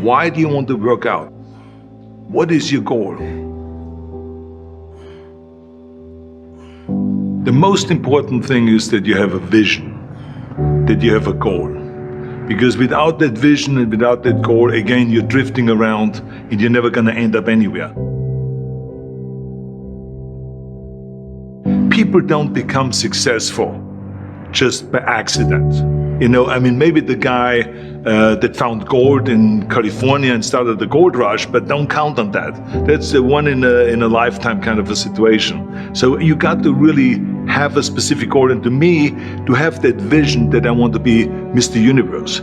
Why do you want to work out? What is your goal? The most important thing is that you have a vision, that you have a goal. Because without that vision and without that goal, again, you're drifting around and you're never going to end up anywhere. People don't become successful just by accident. You know, I mean, maybe the guy that found gold in California and started the gold rush, but don't count on that. That's the one in a lifetime kind of a situation. So you got to really have a specific goal. And to me, to have that vision that I want to be Mr. Universe,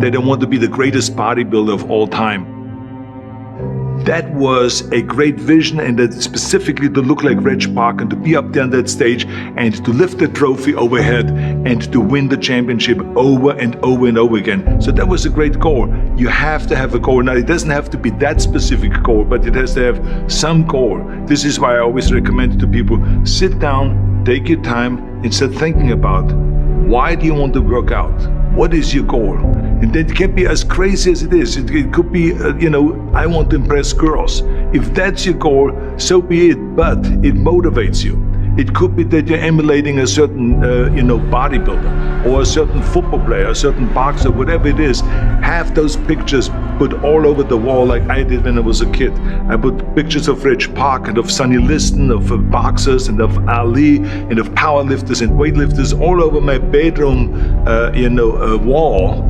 that I want to be the greatest bodybuilder of all time. That was a great vision, and that specifically to look like Reg Park and to be up there on that stage and to lift the trophy overhead and to win the championship over and over and over again. So that was a great goal. You have to have a goal. Now, it doesn't have to be that specific goal, but it has to have some goal. This is why I always recommend to people, sit down, take your time, and start thinking about, why do you want to work out? What is your goal? And that can be as crazy as it is. It could be, I want to impress girls. If that's your goal, so be it, but it motivates you. It could be that you're emulating a certain, bodybuilder or a certain football player, a certain boxer, whatever it is. Have those pictures put all over the wall like I did when I was a kid. I put pictures of Reg Park and of Sonny Liston, of boxers and of Ali and of powerlifters and weightlifters all over my bedroom, wall.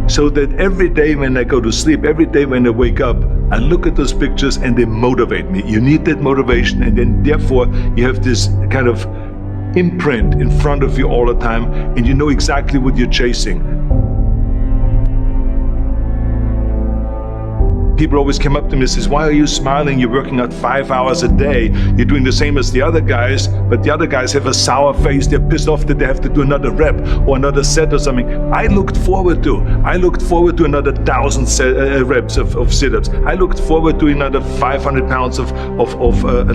So that every day when I go to sleep, every day when I wake up, I look at those pictures and they motivate me. You need that motivation, and then therefore you have this kind of imprint in front of you all the time, and you know exactly what you're chasing. People always come up to me and says, why are you smiling? You're working out 5 hours a day. You're doing the same as the other guys, but the other guys have a sour face. They're pissed off that they have to do another rep or another set or something. I looked forward to another 1,000 reps of sit-ups. I looked forward to another 500 pounds of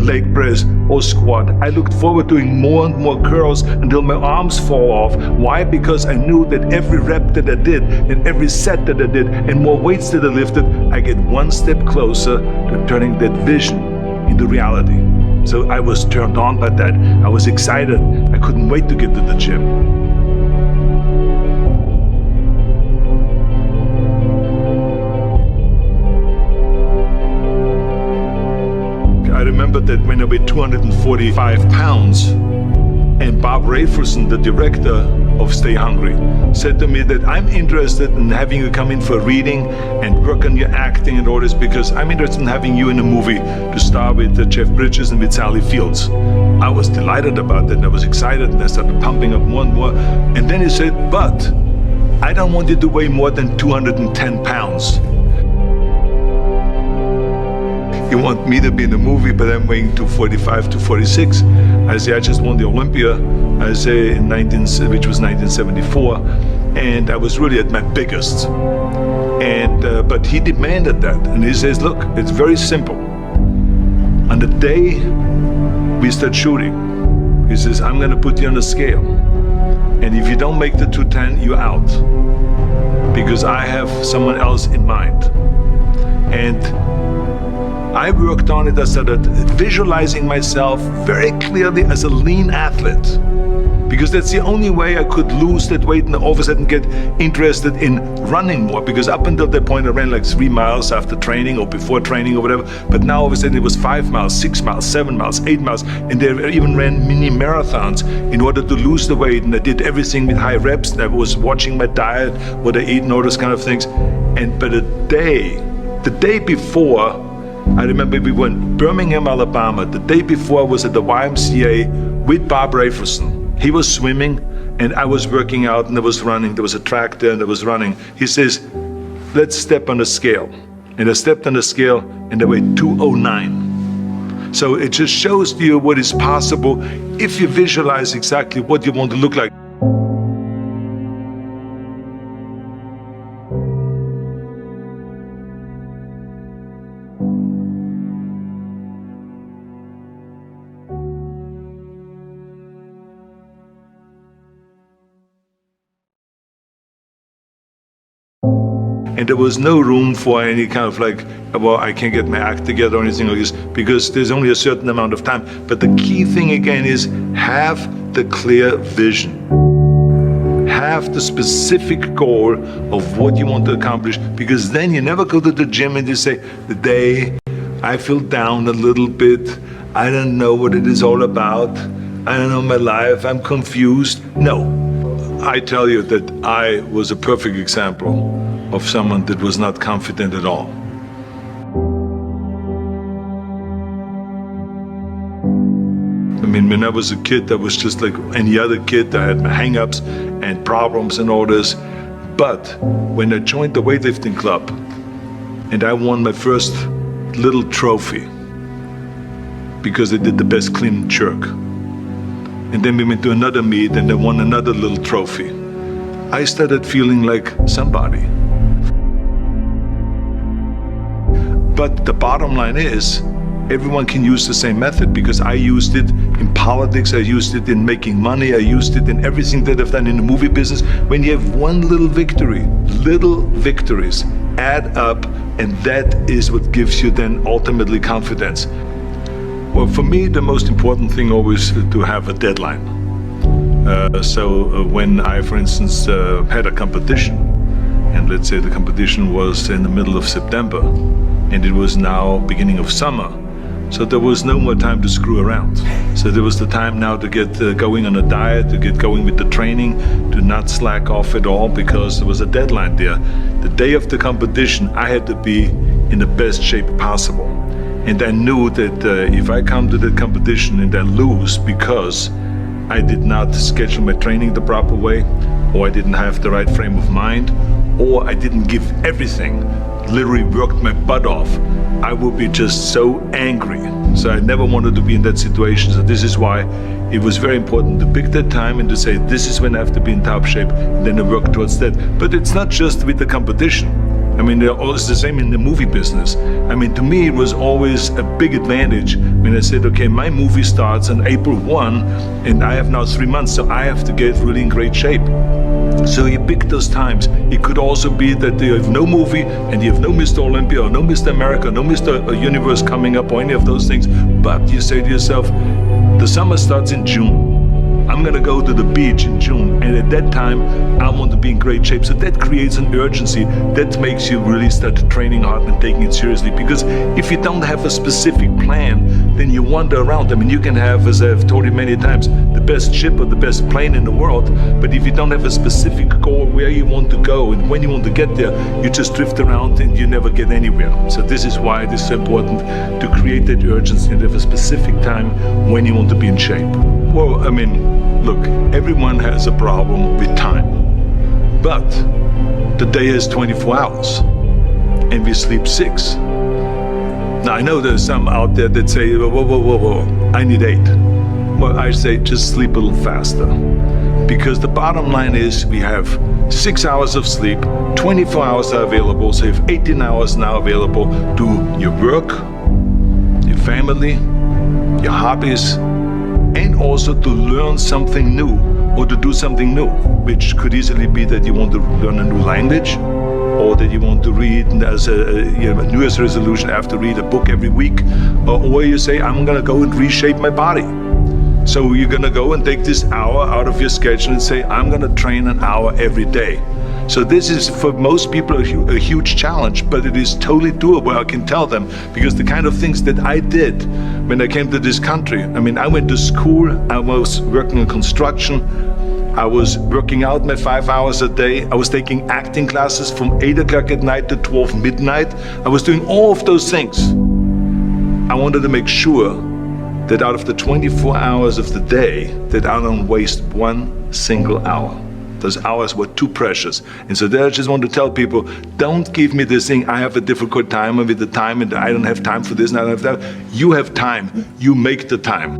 leg press or squat. I looked forward to doing more and more curls until my arms fall off. Why? Because I knew that every rep that I did and every set that I did and more weights that I lifted, I get one step closer to turning that vision into reality. So I was turned on by that. I was excited. I couldn't wait to get to the gym. I remember that when I weighed 245 pounds, and Bob Raferson, the director of Stay Hungry, said to me that I'm interested in having you come in for a reading and work on your acting and all this, because I'm interested in having you in a movie to star with Jeff Bridges and with Sally Fields. I was delighted about that, and I was excited, and I started pumping up more and more. And then he said, but I don't want you to weigh more than 210 pounds. You want me to be in the movie, but I'm weighing 245, 246. I say, I just won the Olympia, I say, which was 1974, and I was really at my biggest. And but he demanded that, and he says, look, it's very simple. On the day we start shooting, he says, I'm gonna put you on a scale, and if you don't make the 210, you're out, because I have someone else in mind. And I worked on it. I started visualizing myself very clearly as a lean athlete, because that's the only way I could lose that weight and all of a sudden get interested in running more, because up until that point I ran like 3 miles after training or before training or whatever, but now all of a sudden it was 5 miles, 6 miles, 7 miles, 8 miles, and they even ran mini marathons in order to lose the weight, and I did everything with high reps, and I was watching my diet, what I eat and all those kind of things. And but the day before, I remember we were in Birmingham, Alabama. The day before I was at the YMCA with Bob Raferson. He was swimming and I was working out, and I was running. There was a track there and I was running. He says, let's step on the scale. And I stepped on the scale and I weighed 209. So it just shows you what is possible if you visualize exactly what you want to look like. And there was no room for any kind of like, well, I can't get my act together or anything like this, because there's only a certain amount of time. But the key thing again is have the clear vision. Have the specific goal of what you want to accomplish, because then you never go to the gym and you say, the day I feel down a little bit, I don't know what it is all about, I don't know my life, I'm confused. No, I tell you that I was a perfect example of someone that was not confident at all. I mean, when I was a kid, I was just like any other kid. I had my hang-ups and problems and all this. But when I joined the weightlifting club and I won my first little trophy because I did the best clean and jerk, and then we went to another meet and I won another little trophy, I started feeling like somebody. But the bottom line is, everyone can use the same method, because I used it in politics, I used it in making money, I used it in everything that I've done in the movie business. When you have one little victory, little victories add up, and that is what gives you then ultimately confidence. Well, for me, the most important thing always to have a deadline. So when I, for instance, had a competition, and let's say the competition was in the middle of September, and it was now beginning of summer, so there was no more time to screw around. So there was the time now to get going on a diet, to get going with the training, to not slack off at all, because there was a deadline there. The day of the competition, I had to be in the best shape possible. And I knew that if I come to the competition and I lose because I did not schedule my training the proper way, or I didn't have the right frame of mind, or I didn't give everything, literally worked my butt off, I would be just so angry. So I never wanted to be in that situation. So this is why it was very important to pick that time and to say, this is when I have to be in top shape, and then I work towards that. But it's not just with the competition. I mean, it's the same in the movie business. I mean, to me, it was always a big advantage when I said, okay, my movie starts on April 1, and I have now 3 months, so I have to get really in great shape. So you pick those times. It could also be that you have no movie and you have no Mr. Olympia or no Mr. America, no Mr. Universe coming up or any of those things. But you say to yourself, the summer starts in June. I'm gonna go to the beach in June, and at that time I want to be in great shape. So that creates an urgency that makes you really start training hard and taking it seriously. Because if you don't have a specific plan, then you wander around. I mean, you can have, as I've told you many times, the best ship or the best plane in the world, but if you don't have a specific goal where you want to go and when you want to get there, you just drift around and you never get anywhere. So this is why it is so important to create that urgency and have a specific time when you want to be in shape. Well, I mean, look, everyone has a problem with time, but the day is 24 hours and we sleep 6. Now I know there's some out there that say, whoa, I need 8. Well, I say just sleep a little faster, because the bottom line is we have 6 hours of sleep, 24 hours are available, so you have 18 hours now available to your work, your family, your hobbies, and also to learn something new or to do something new, which could easily be that you want to learn a new language, or that you want to read as a New Year's resolution, I have to read a book every week, or you say, I'm gonna go and reshape my body. So you're gonna go and take this hour out of your schedule and say, I'm gonna train an hour every day. So this is for most people a huge challenge, but it is totally doable, I can tell them, because the kind of things that I did when I came to this country, I mean, I went to school, I was working in construction, I was working out my 5 hours a day, I was taking acting classes from 8 o'clock at night to 12 midnight, I was doing all of those things. I wanted to make sure that out of the 24 hours of the day, that I don't waste one single hour. Those hours were too precious. And so there I just want to tell people, don't give me this thing, I have a difficult time with the time and I don't have time for this and I don't have that. You have time, you make the time.